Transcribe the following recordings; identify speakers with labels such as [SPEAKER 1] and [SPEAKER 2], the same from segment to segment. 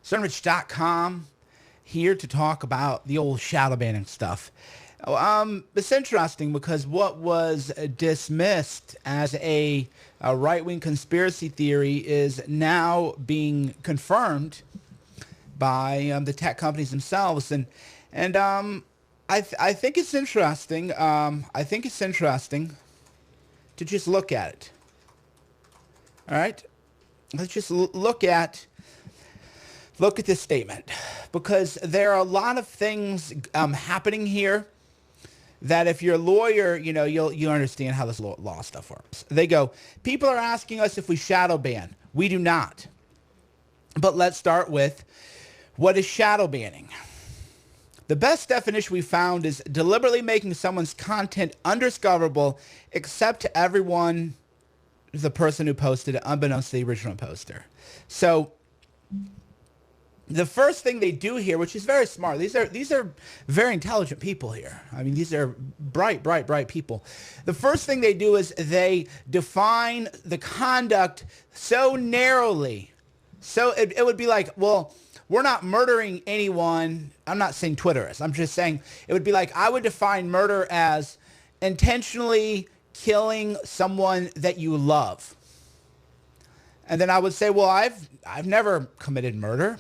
[SPEAKER 1] Cernovich.com, here to talk about the old shadow banning stuff. It's interesting because what was dismissed as a right-wing conspiracy theory is now being confirmed by the tech companies themselves, and I think it's interesting. I think it's interesting to just look at it. All right, let's just look at this statement, because there are a lot of things happening here that if you're a lawyer, you'll understand how this law stuff works. They go, people are asking us if we shadow ban. We do not. But let's start with, what is shadow banning? The best definition we found is deliberately making someone's content undiscoverable except to everyone, the person who posted it, unbeknownst to the original poster. So the first thing they do here, which is very smart, these are very intelligent people here. I mean, these are bright people. The first thing they do is they define the conduct so narrowly. So it would be like, well, we're not murdering anyone. I'm not saying Twitter is. I'm just saying it would be like, I would define murder as intentionally killing someone that you love. And then I would say, well, I've never committed murder,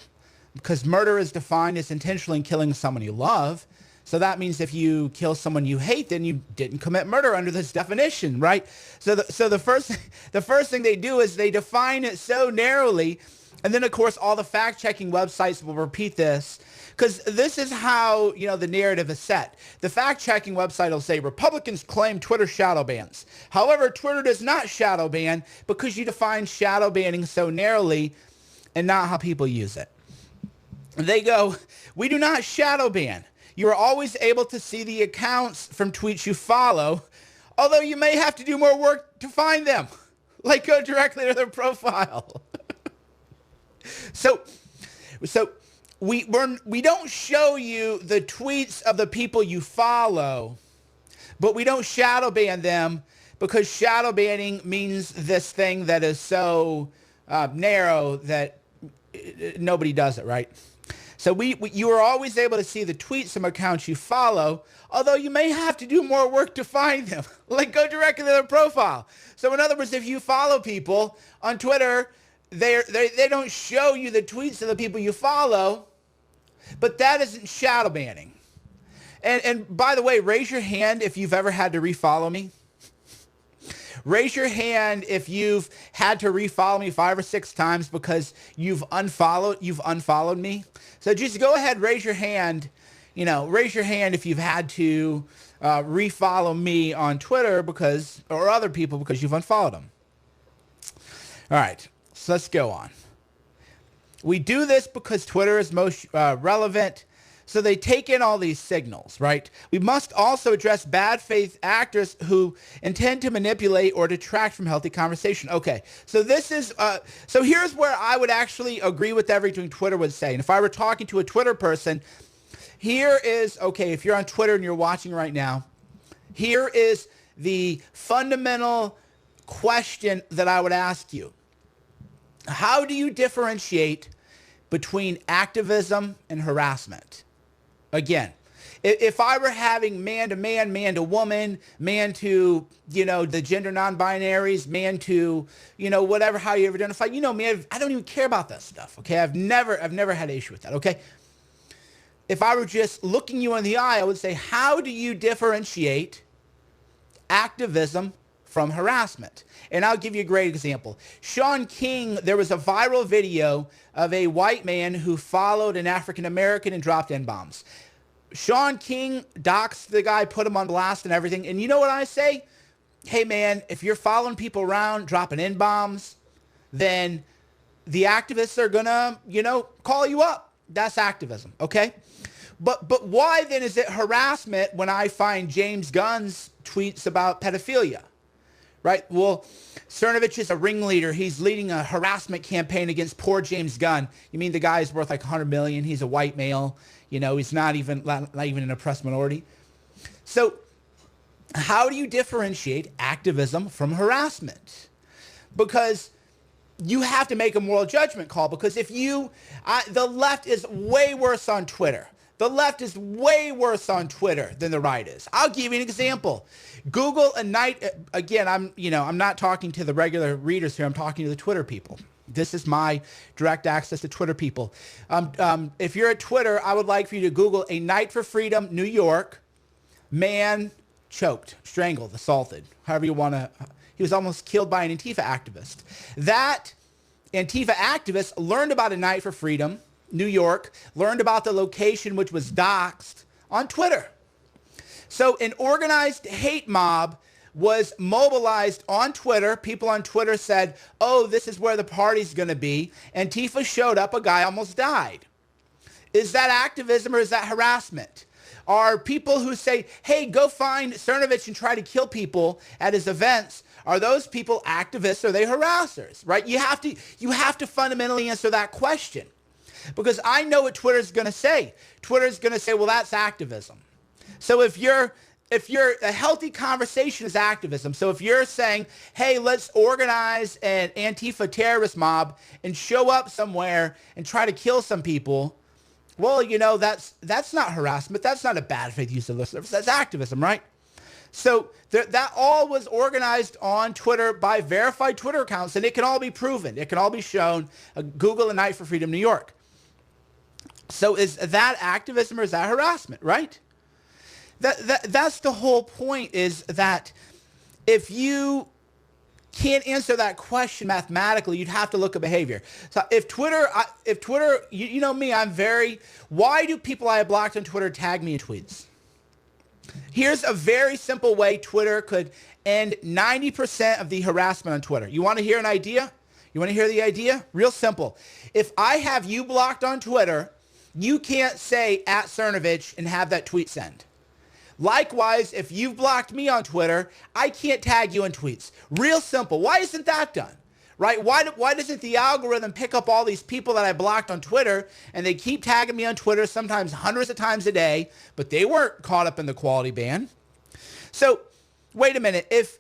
[SPEAKER 1] because murder is defined as intentionally killing someone you love. So that means if you kill someone you hate, then you didn't commit murder under this definition, right? So the first thing they do is they define it so narrowly. And then, of course, all the fact-checking websites will repeat this, because this is how, the narrative is set. The fact-checking website will say, Republicans claim Twitter shadow bans. However, Twitter does not shadow ban, because you define shadow banning so narrowly and not how people use it. They go, we do not shadow ban. You are always able to see the accounts from tweets you follow, although you may have to do more work to find them. Like, go directly to their profile. So we don't show you the tweets of the people you follow, but we don't shadow ban them, because shadow banning means this thing that is so narrow that nobody does it, right? So you are always able to see the tweets from accounts you follow, although you may have to do more work to find them. Like, go directly to their profile. So in other words, if you follow people on Twitter, they don't show you the tweets of the people you follow, but that isn't shadow banning. And by the way, raise your hand if you've ever had to refollow me. Raise your hand if you've had to refollow me 5 or 6 times because you've unfollowed me. So just go ahead, raise your hand. Raise your hand if you've had to refollow me on Twitter or other people because you've unfollowed them. All right. So let's go on. We do this because Twitter is most relevant. So they take in all these signals, right? We must also address bad faith actors who intend to manipulate or detract from healthy conversation. Okay, so this is, so here's where I would actually agree with everything Twitter would say. And if I were talking to a Twitter person, here is, okay, if you're on Twitter and you're watching right now, here is the fundamental question that I would ask you. How do you differentiate between activism and harassment? Again, if I were having man to man, man to woman, man to, the gender non-binaries, man to, whatever, how you ever identify, man, I don't even care about that stuff. Okay. I've never had an issue with that. Okay. If I were just looking you in the eye, I would say, how do you differentiate activism from harassment? And I'll give you a great example. Sean King, there was a viral video of a white man who followed an African American and dropped N-bombs. Sean King doxed the guy, put him on blast and everything. And you know what I say? Hey man, if you're following people around, dropping N-bombs, then the activists are gonna, call you up. That's activism, okay? But why then is it harassment when I find James Gunn's tweets about pedophilia? Right? Well, Cernovich is a ringleader. He's leading a harassment campaign against poor James Gunn. You mean the guy is worth like $100 million? He's a white male. He's not even an oppressed minority. So how do you differentiate activism from harassment? Because you have to make a moral judgment call, because if the left is way worse on Twitter. The left is way worse on Twitter than the right is. I'll give you an example. Google a night, again, I'm not talking to the regular readers here. I'm talking to the Twitter people. This is my direct access to Twitter people. If you're at Twitter, I would like for you to Google a night for freedom, New York, man choked, strangled, assaulted, however you want to. He was almost killed by an Antifa activist. That Antifa activist learned about a night for freedom, New York, learned about the location, which was doxed, on Twitter. So an organized hate mob was mobilized on Twitter. People on Twitter said, oh, this is where the party's going to be. Antifa showed up. A guy almost died. Is that activism or is that harassment? Are people who say, hey, go find Cernovich and try to kill people at his events, are those people activists or are they harassers, right? You have to fundamentally answer that question, because I know what Twitter's going to say. Twitter's going to say, well, that's activism. So if a healthy conversation is activism. So if you're saying, hey, let's organize an Antifa terrorist mob and show up somewhere and try to kill some people, well, that's not harassment. That's not a bad faith use of the service. That's activism, right? So that all was organized on Twitter by verified Twitter accounts, and it can all be proven. It can all be shown. Google a Night for Freedom, New York. So is that activism or is that harassment, right? That's the whole point, is that if you can't answer that question mathematically, you'd have to look at behavior. So if Twitter, you know me, why do people I have blocked on Twitter tag me in tweets? Here's a very simple way Twitter could end 90% of the harassment on Twitter. You want to hear an idea? You want to hear the idea? Real simple. If I have you blocked on Twitter, you can't say @Cernovich and have that tweet send. Likewise, if you've blocked me on Twitter, I can't tag you in tweets. Real simple. Why isn't that done? Right? Why doesn't the algorithm pick up all these people that I blocked on Twitter and they keep tagging me on Twitter sometimes hundreds of times a day, but they weren't caught up in the quality ban? So wait a minute. If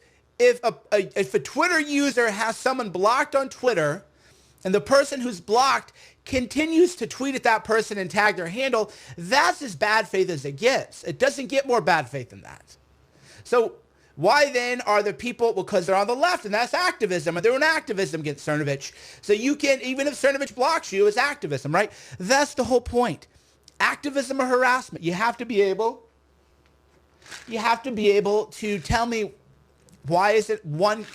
[SPEAKER 1] a Twitter user has someone blocked on Twitter and the person who's blocked continues to tweet at that person and tag their handle, that's as bad faith as it gets. It doesn't get more bad faith than that. So why then are the people, because they're on the left, and that's activism, and they're doing activism against Cernovich. So you can, even if Cernovich blocks you, it's activism, right? That's the whole point. Activism or harassment. You have to be able to tell me, why is it one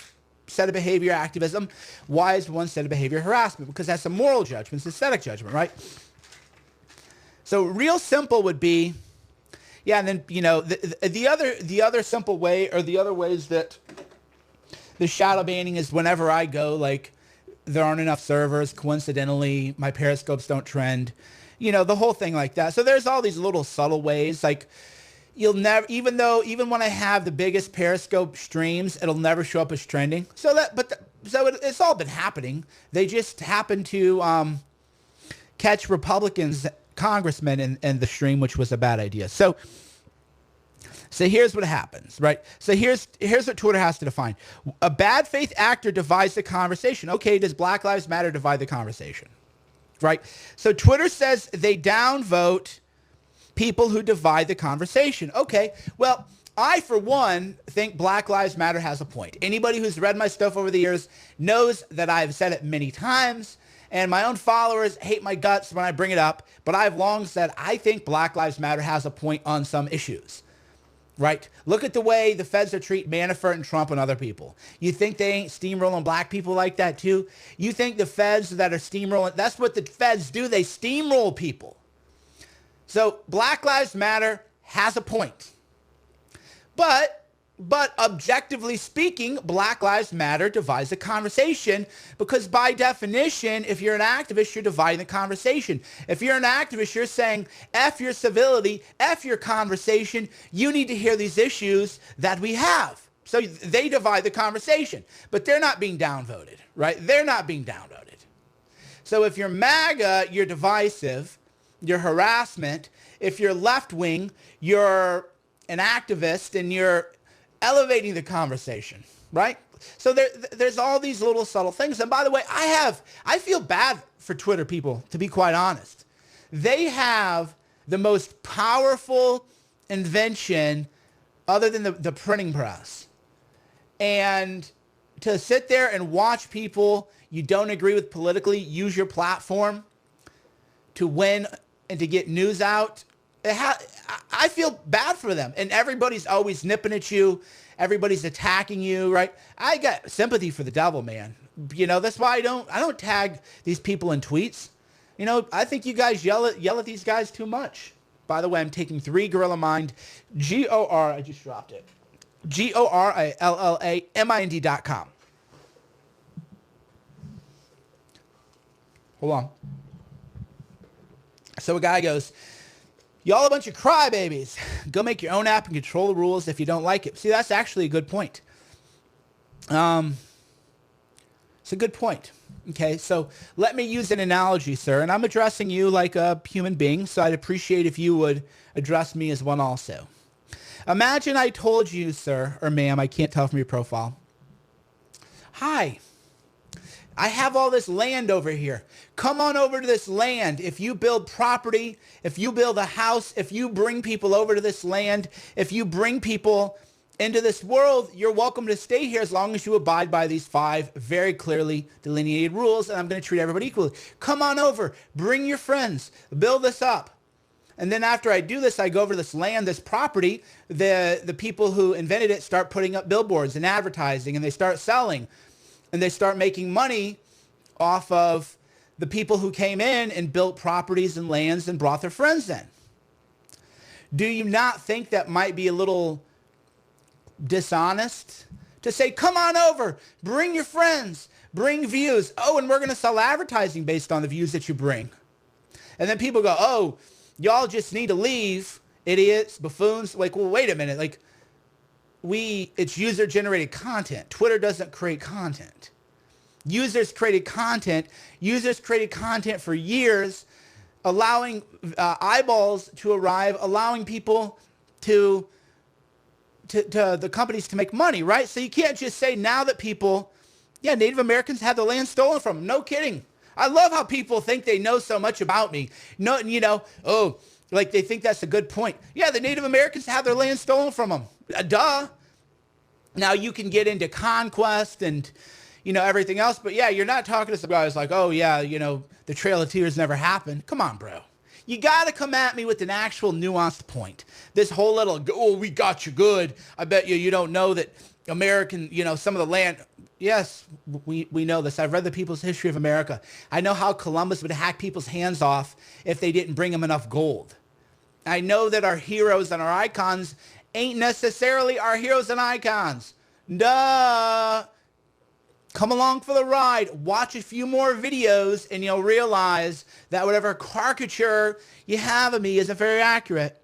[SPEAKER 1] set of behavior activism? Why is one set of behavior harassment? Because that's a moral judgment, it's aesthetic judgment, right? So real simple would be, yeah, and then, the other simple way, or the other ways that the shadow banning is, whenever I go, like, there aren't enough servers, coincidentally, my periscopes don't trend, the whole thing like that. So there's all these little subtle ways, like, you'll never, even when I have the biggest periscope streams, it'll never show up as trending. So it's all been happening. They just happen to catch Republicans, congressmen in the stream, which was a bad idea. So here's what happens, right? So here's what Twitter has to define. A bad faith actor divides the conversation. Okay, does Black Lives Matter divide the conversation? Right? So Twitter says they downvote people who divide the conversation. Okay, well, I, for one, think Black Lives Matter has a point. Anybody who's read my stuff over the years knows that I've said it many times, and my own followers hate my guts when I bring it up, but I've long said I think Black Lives Matter has a point on some issues, right? Look at the way the feds are treating Manafort and Trump and other people. You think they ain't steamrolling black people like that too? You think the feds that are steamrolling, that's what the feds do, they steamroll people. So Black Lives Matter has a point. But objectively speaking, Black Lives Matter divides the conversation, because by definition, if you're an activist, you're dividing the conversation. If you're an activist, you're saying, F your civility, F your conversation, you need to hear these issues that we have. So they divide the conversation, but they're not being downvoted, right? They're not being downvoted. So if you're MAGA, you're divisive, you're harassment. If you're left-wing, you're an activist and you're elevating the conversation, right? So there's all these little subtle things. And by the way, I feel bad for Twitter people, to be quite honest. They have the most powerful invention other than the printing press. And to sit there and watch people you don't agree with politically use your platform to win and to get news out, I feel bad for them. And everybody's always nipping at you. Everybody's attacking you, right? I got sympathy for the devil, man. You know, that's why I don't tag these people in tweets. You know, I think you guys yell at these guys too much. By the way, I'm taking 3 Gorilla Mind, G-O-R, I just dropped it, GORILLAMIND.com. Hold on. So a guy goes, y'all a bunch of crybabies. Go make your own app and control the rules if you don't like it. See, that's actually a good point. It's a good point. Okay, so let me use an analogy, sir. And I'm addressing you like a human being, so I'd appreciate if you would address me as one also. Imagine I told you, sir, or ma'am, I can't tell from your profile. Hi, I have all this land over here. Come on over to this land. If you build property, if you build a house, if you bring people over to this land, if you bring people into this world, you're welcome to stay here as long as you abide by these 5 very clearly delineated rules, and I'm going to treat everybody equally. Come on over. Bring your friends. Build this up. And then after I do this, I go over to this land, this property. The people who invented it start putting up billboards and advertising, and they start selling. And they start making money off of the people who came in and built properties and lands and brought their friends in. Do you not think that might be a little dishonest to say, come on over, bring your friends, bring views. Oh, and we're going to sell advertising based on the views that you bring. And then people go, oh, y'all just need to leave, idiots, buffoons. Like, well, wait a minute. Like, it's user-generated content. Twitter doesn't create content. Users created content. Users created content for years, allowing eyeballs to arrive, allowing people to the companies to make money, right? So you can't just say now that people, yeah, Native Americans had the land stolen from them. No kidding. I love how people think they know so much about me. No, you know, oh, like they think that's a good point. Yeah, the Native Americans have their land stolen from them. Duh. Now you can get into conquest and, you know, everything else. But yeah, you're not talking to some guys like, oh yeah, you know, the Trail of Tears never happened. Come on, bro. You got to come at me with an actual nuanced point. This whole little, oh, we got you good. I bet you don't know that American, you know, some of the land. Yes, we know this. I've read the People's History of America. I know how Columbus would hack people's hands off if they didn't bring them enough gold. I know that our heroes and our icons ain't necessarily our heroes and icons. Duh. Come along for the ride. Watch a few more videos and you'll realize that whatever caricature you have of me isn't very accurate.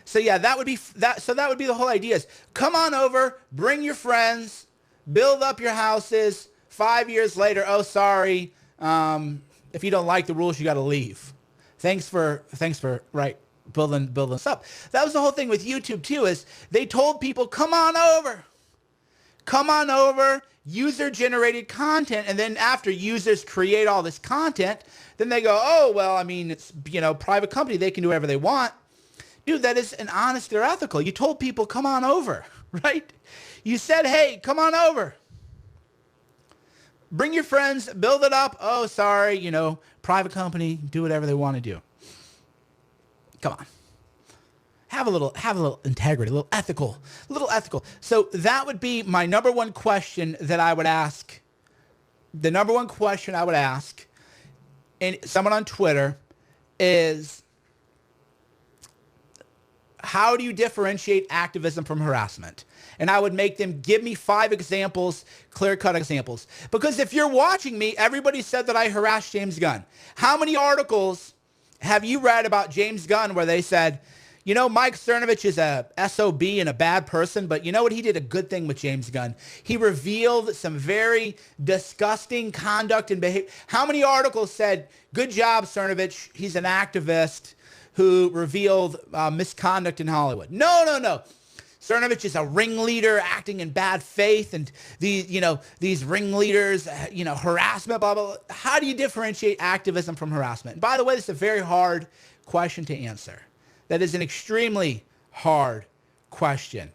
[SPEAKER 1] So yeah, that would be the whole idea is come on over, bring your friends, build up your houses. 5 years later, oh, sorry. If you don't like the rules, you got to leave. Thanks for right, building this up. That was the whole thing with YouTube too, is they told people, come on over. Come on over, user-generated content, and then after users create all this content, then they go, oh, well, I mean, it's, you know, private company, they can do whatever they want. Dude, that is an honest or ethical. You told people, come on over, right? You said, hey, come on over. Bring your friends, build it up. Oh, sorry, you know, private company, do whatever they want to do. Come on. Have a little integrity, a little ethical. So that would be my number one question that I would ask. The number one question I would ask someone on Twitter is, how do you differentiate activism from harassment? And I would make them give me 5 examples, clear-cut examples. Because if you're watching me, everybody said that I harassed James Gunn. How many articles have you read about James Gunn where they said, you know, Mike Cernovich is a SOB and a bad person, but you know what? He did a good thing with James Gunn. He revealed some very disgusting conduct and behavior. How many articles said, good job, Cernovich, he's an activist who revealed misconduct in Hollywood? No. Cernovich is a ringleader acting in bad faith, and these ringleaders, harassment, blah, blah, blah. How do you differentiate activism from harassment? And by the way, this is a very hard question to answer. That is an extremely hard question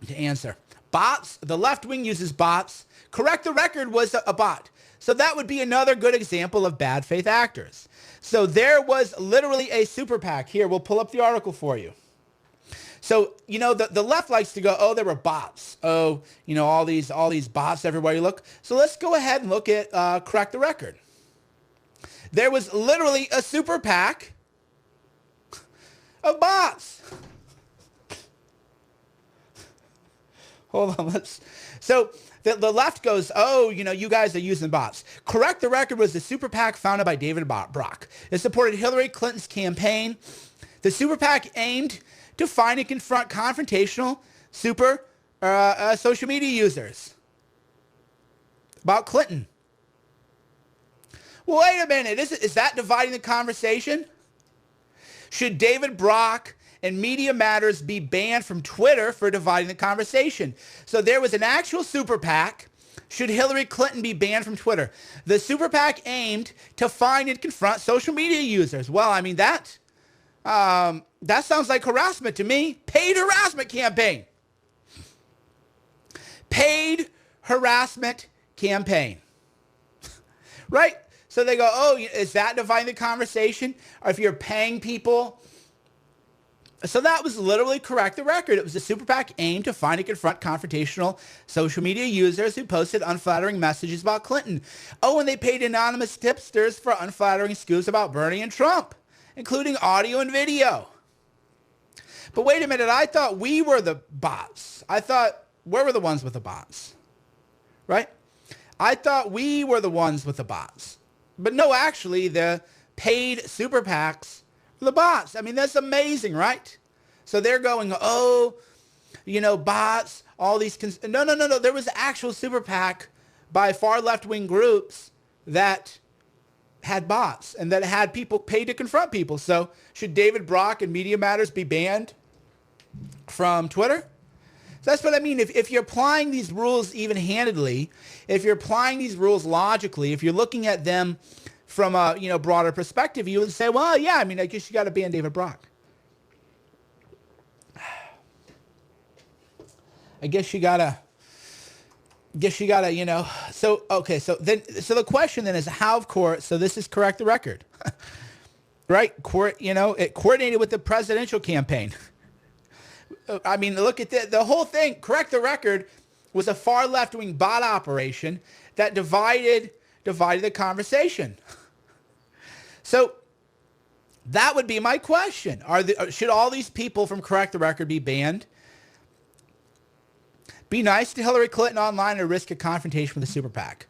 [SPEAKER 1] to answer. Bots, the left wing uses bots. Correct the Record was a bot. So that would be another good example of bad faith actors. So there was literally a super PAC. Here, we'll pull up the article for you. So, the left likes to go, oh, there were bots. Oh, all these bots everywhere you look. So let's go ahead and look at Correct the Record. There was literally a super PAC of bots. Hold on, so the left goes, oh, you guys are using bots. Correct the Record was the super PAC founded by David Brock. It supported Hillary Clinton's campaign. The super PAC aimed to find and confront confrontational social media users about Clinton. Well, wait a minute. Is that dividing the conversation? Should David Brock and Media Matters be banned from Twitter for dividing the conversation? So there was an actual super PAC. Should Hillary Clinton be banned from Twitter? The super PAC aimed to find and confront social media users. Well, I mean, that sounds like harassment to me. Paid harassment campaign. Paid harassment campaign. Right? So they go, oh, is that dividing the conversation? Or if you're paying people? So that was literally Correct the Record. It was a super PAC aimed to find and confront confrontational social media users who posted unflattering messages about Clinton. Oh, and they paid anonymous tipsters for unflattering scoops about Bernie and Trump, including audio and video. But wait a minute, I thought we were the bots. I thought we were the ones with the bots, right? I thought we were the ones with the bots. But no, actually, the paid super PACs were the bots. I mean, that's amazing, right? So they're going, oh, bots, all these... No. There was actual super PAC by far left-wing groups that had bots and that had people paid to confront people. So should David Brock and Media Matters be banned from Twitter? So that's what I mean. If you're applying these rules even-handedly, if you're applying these rules logically, if you're looking at them from a broader perspective, you would say, well, yeah, I mean, I guess you got to ban David Brock. I guess you gotta, so, okay, so the question then is how, of course, so this is Correct the Record, right? It coordinated with the presidential campaign. I mean, look at the whole thing. Correct the Record was a far left-wing bot operation that divided the conversation. So that would be my question. Should all these people from Correct the Record be banned? Be nice to Hillary Clinton online or risk a confrontation with a super PAC.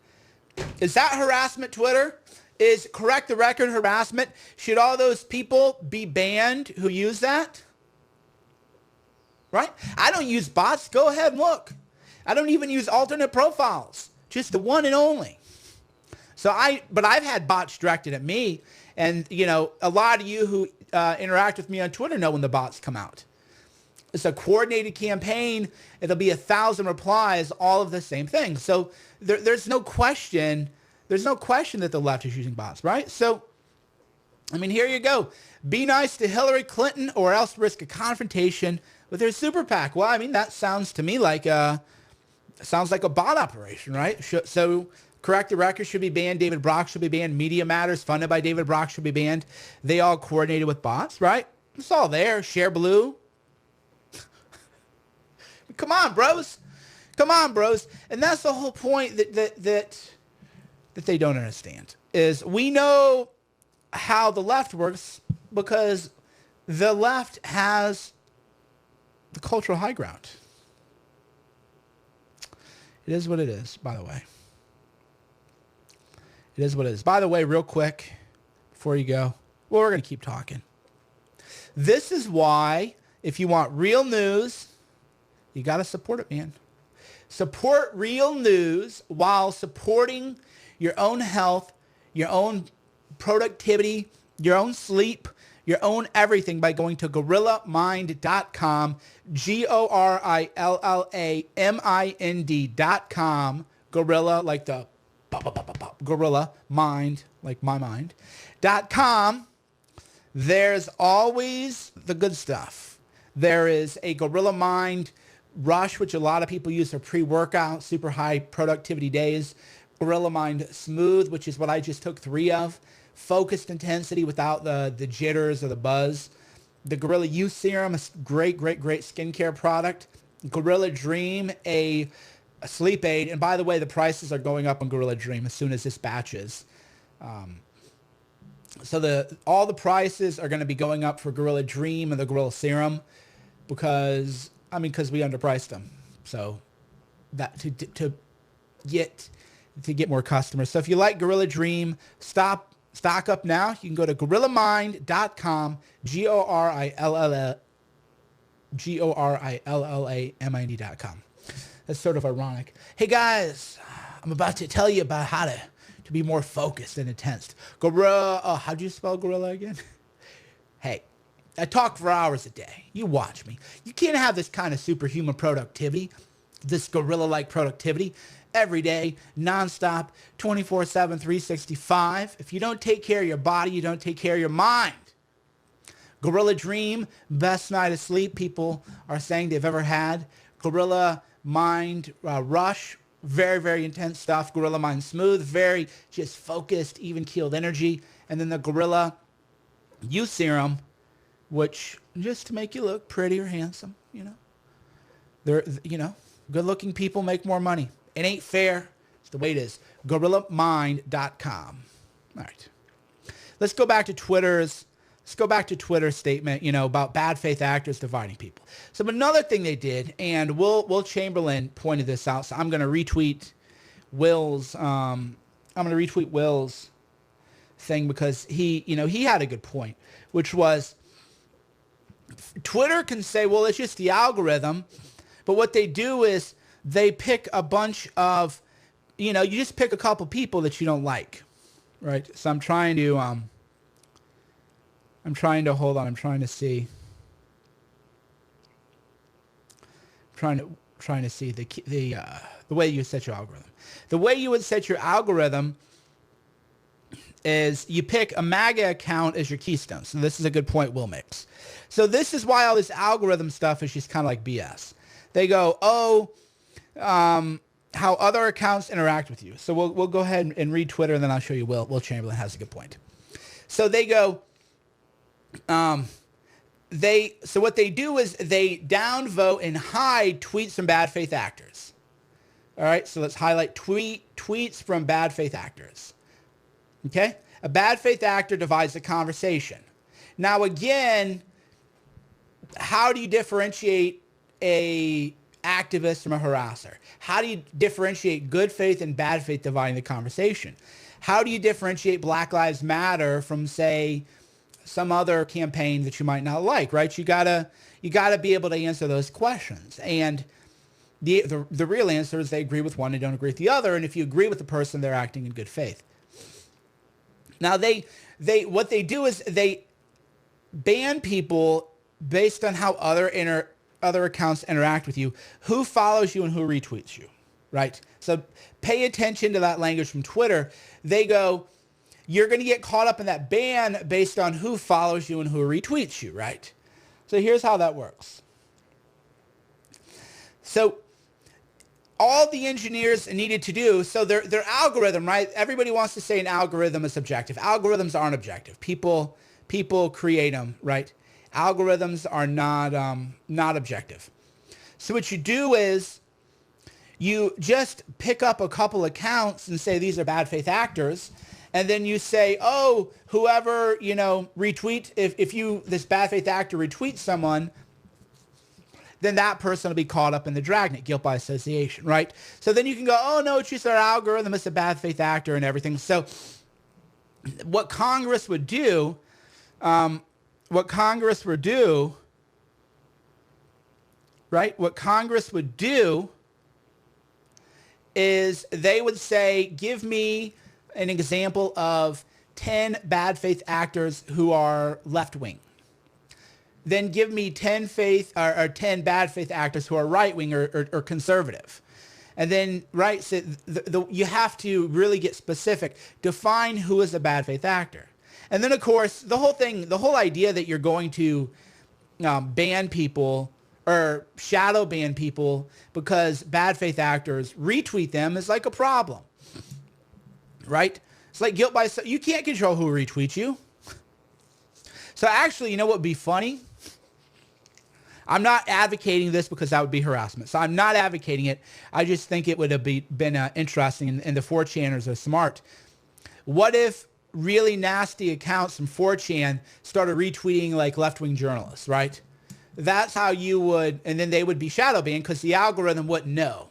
[SPEAKER 1] Is that harassment, Twitter? Is Correct the Record harassment? Should all those people be banned who use that? Right? I don't use bots. Go ahead and look. I don't even use alternate profiles. Just the one and only. But I've had bots directed at me. And, a lot of you who interact with me on Twitter know when the bots come out. It's a coordinated campaign. It'll be 1,000 replies, all of the same thing. So there's no question. There's no question that the left is using bots, right? So, I mean, here you go. Be nice to Hillary Clinton or else risk a confrontation with her super PAC. Well, I mean, that sounds to me like a bot operation, right? So Correct the Record should be banned. David Brock should be banned. Media Matters funded by David Brock should be banned. They all coordinated with bots, right? It's all there. Share Blue. Come on, bros. Come on, bros. And that's the whole point that they don't understand is we know how the left works because the left has the cultural high ground. It is what it is, by the way. It is what it is. By the way, real quick, before you go, well, we're going to keep talking. This is why, if you want real news, you got to support it, man. Support real news while supporting your own health, your own productivity, your own sleep, your own everything by going to gorillamind.com, GORILLAMIND.com, gorilla like the gorilla, mind like my mind.com. There's always the good stuff. There is a Gorilla Mind Rush, which a lot of people use for pre-workout, super high productivity days. Gorilla Mind Smooth, which is what I just took 3 of. Focused intensity without the jitters or the buzz. The Gorilla Youth Serum, a great skincare product. Gorilla Dream, a sleep aid. And by the way, the prices are going up on Gorilla Dream as soon as this batches. So all the prices are going to be going up for Gorilla Dream and the Gorilla Serum because we underpriced them. So that to get more customers. So if you like Gorilla Dream, stock up now. You can go to gorillamind.com, GORILLAMIND.com. That's sort of ironic. Hey guys, I'm about to tell you about how to be more focused and intense. How'd you spell gorilla again? Hey, I talk for hours a day. You watch me. You can't have this kind of superhuman productivity, this gorilla-like productivity, every day, nonstop, 24/7, 365. If you don't take care of your body, you don't take care of your mind. Gorilla Dream, best night of sleep people are saying they've ever had. Gorilla Mind Rush, very intense stuff. Gorilla Mind Smooth, very just focused, even-keeled energy. And then the Gorilla Youth Serum, which just to make you look pretty or handsome, good-looking people make more money. It ain't fair. It's the way it is. gorillamind.com. All right. Let's go back to Twitter's statement, about bad faith actors dividing people. So another thing they did, and Will Chamberlain pointed this out, so I'm going to retweet Will's thing because he had a good point, which was Twitter can say, well, it's just the algorithm, but what they do is they pick a bunch of, you just pick a couple people that you don't like, right? So I'm trying to see the way you set your algorithm. The way you would set your algorithm is you pick a MAGA account as your keystone. So this is a good point Will makes. So this is why all this algorithm stuff is just kind of like BS. They go, how other accounts interact with you. So we'll go ahead and read Twitter, and then I'll show you Will Chamberlain has a good point. So they go, so what they do is they downvote and hide tweets from bad faith actors. All right, so let's highlight tweets from bad faith actors. Okay, a bad faith actor divides the conversation. Now again, how do you differentiate a activist from a harasser? How do you differentiate good faith and bad faith dividing the conversation? How do you differentiate Black Lives Matter from, say, some other campaign that you might not like, right? You gotta be able to answer those questions. And the real answer is they agree with one and don't agree with the other. And if you agree with the person, they're acting in good faith. Now what they do is they ban people based on how other accounts interact with you, who follows you and who retweets you, right? So pay attention to that language from Twitter. They go, you're going to get caught up in that ban based on who follows you and who retweets you, right? So here's how that works. So all the engineers needed to do, so their algorithm, right? Everybody wants to say an algorithm is objective. Algorithms aren't objective. People create them, right? Algorithms are not objective. So what you do is you just pick up a couple accounts and say these are bad faith actors, and then you say, oh, whoever retweet, if this bad faith actor retweets someone, then that person will be caught up in the dragnet, guilt by association, right? So then you can go, oh no, it's just our algorithm, it's a bad faith actor and everything. So what Congress would do, right? What Congress would do is they would say, give me an example of 10 bad faith actors who are left-wing. Then give me 10 or 10 bad faith actors who are right-wing or conservative. And then, right, so you have to really get specific. Define who is a bad faith actor. And then, of course, the whole idea that you're going to ban people or shadow ban people because bad faith actors retweet them is like a problem, right? It's like guilt by, you can't control who retweets you. So actually, you know what would be funny? I'm not advocating this because that would be harassment. So I'm not advocating it. I just think it would have been interesting, and the 4chaners are smart. What if really nasty accounts from 4chan started retweeting like left-wing journalists, right? That's how you would, and then they would be shadow banned because the algorithm wouldn't know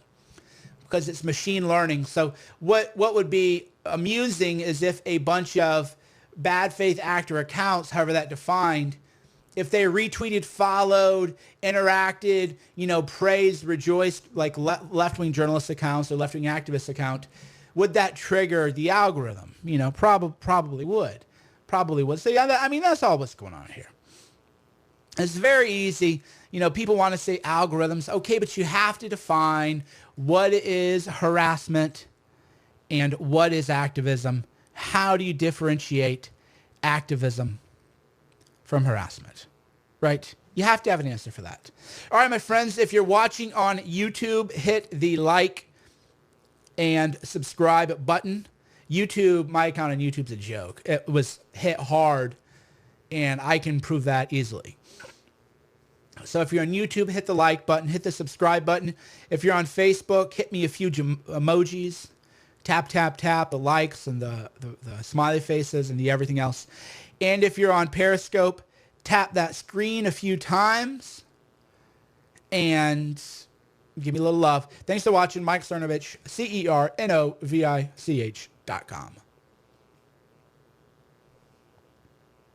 [SPEAKER 1] because it's machine learning. So what would be amusing is if a bunch of bad faith actor accounts, however that defined, if they retweeted, followed, interacted, praised, rejoiced, like left-wing journalist accounts or left-wing activist account, would that trigger the algorithm? Probably would. Probably would. So yeah, I mean, that's all what's going on here. It's very easy. People want to say algorithms. Okay, but you have to define what is harassment and what is activism. How do you differentiate activism from harassment, right? You have to have an answer for that. All right, my friends, if you're watching on YouTube, hit the like and subscribe button. YouTube, my account on YouTube's a joke. It was hit hard, and I can prove that easily. So if you're on YouTube, hit the like button, hit the subscribe button. If you're on Facebook, hit me a few emojis. Tap, tap, tap, the likes and the smiley faces and the everything else. And if you're on Periscope, tap that screen a few times and give me a little love. Thanks for watching. Mike Cernovich, CERNOVICH.com.